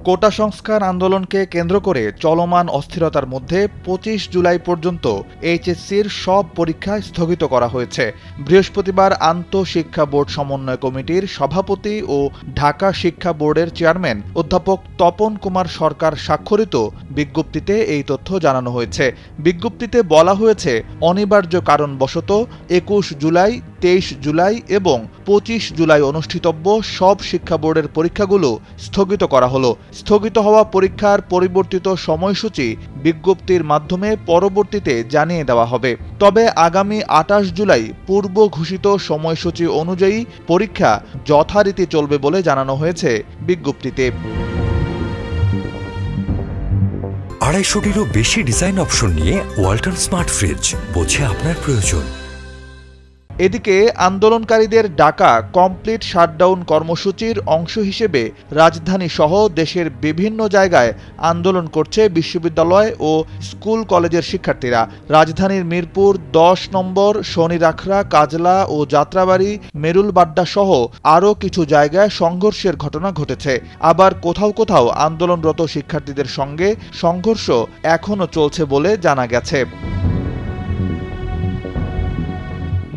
কোটা সংস্কার আন্দোলনকে কেন্দ্র করে চলমান অস্থিরতার মধ্যে ২৫ জুলাই পর্যন্ত এইচএসসির সব পরীক্ষা স্থগিত করা হয়েছে। বৃহস্পতিবার আন্তঃশিক্ষা বোর্ড সমন্বয় কমিটির সভাপতি ও ঢাকা শিক্ষা বোর্ডের চেয়ারম্যান অধ্যাপক তপন কুমার সরকার স্বাক্ষরিত বিজ্ঞপ্তিতে এই তথ্য জানানো হয়েছে। বিজ্ঞপ্তিতে বলা হয়েছে, অনিবার্য কারণবশত ২১ জুলাই, ২৩ জুলাই এবং ২৫ জুলাই অনুষ্ঠিতব্য সব শিক্ষা বোর্ডের পরীক্ষাগুলো স্থগিত করা হলো। স্থগিত হওয়া পরীক্ষার পরিবর্তিত সময়সূচি বিজ্ঞপ্তির মাধ্যমে পরবর্তীতে জানিয়ে দেওয়া হবে। তবে আগামী ২৮ জুলাই পূর্ব ঘোষিত সময়সূচি অনুযায়ী পরীক্ষা যথারীতি চলবে বলে জানানো হয়েছে বিজ্ঞপ্তিতে। ২৫০টিরও বেশি ডিজাইন অপশন নিয়ে ওয়ালটন স্মার্ট ফ্রিজ, বোঝে আপনার প্রয়োজন। এদিকে আন্দোলনকারীদের ডাকা কমপ্লিট শাটডাউন কর্মসূচির অংশ হিসেবে রাজধানী সহ দেশের বিভিন্ন জায়গায় আন্দোলন করছে বিশ্ববিদ্যালয় ও স্কুল কলেজের শিক্ষার্থীরা। রাজধানীর মিরপুর ১০ নম্বর, শনিরাখড়া, কাজলা ও যাত্রাবাড়ি, মেরুলবাড্ডা সহ আরও কিছু জায়গায় সংঘর্ষের ঘটনা ঘটেছে। আবার কোথাও কোথাও আন্দোলনরত শিক্ষার্থীদের সঙ্গে সংঘর্ষ এখনও চলছে বলে জানা গেছে।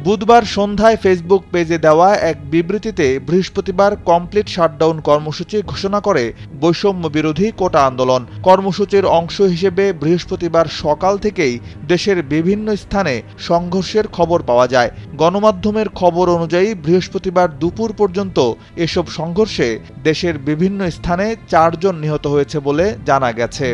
বুধবার সন্ধ্যায় ফেসবুক পেজে দেওয়া এক বিবৃতিতে বৃহস্পতিবার কমপ্লিট শাটডাউন কর্মসূচি ঘোষণা করে বৈষম্য বিরোধী কোটা আন্দোলন। কর্মসূচির অংশ হিসেবে বৃহস্পতিবার সকাল থেকেই দেশের বিভিন্ন স্থানে সংঘর্ষের খবর পাওয়া যায়। গণমাধ্যমের খবর অনুযায়ী বৃহস্পতিবার দুপুর পর্যন্ত এসব সংঘর্ষে দেশের বিভিন্ন স্থানে ৪ জন নিহত হয়েছে বলে জানা গেছে।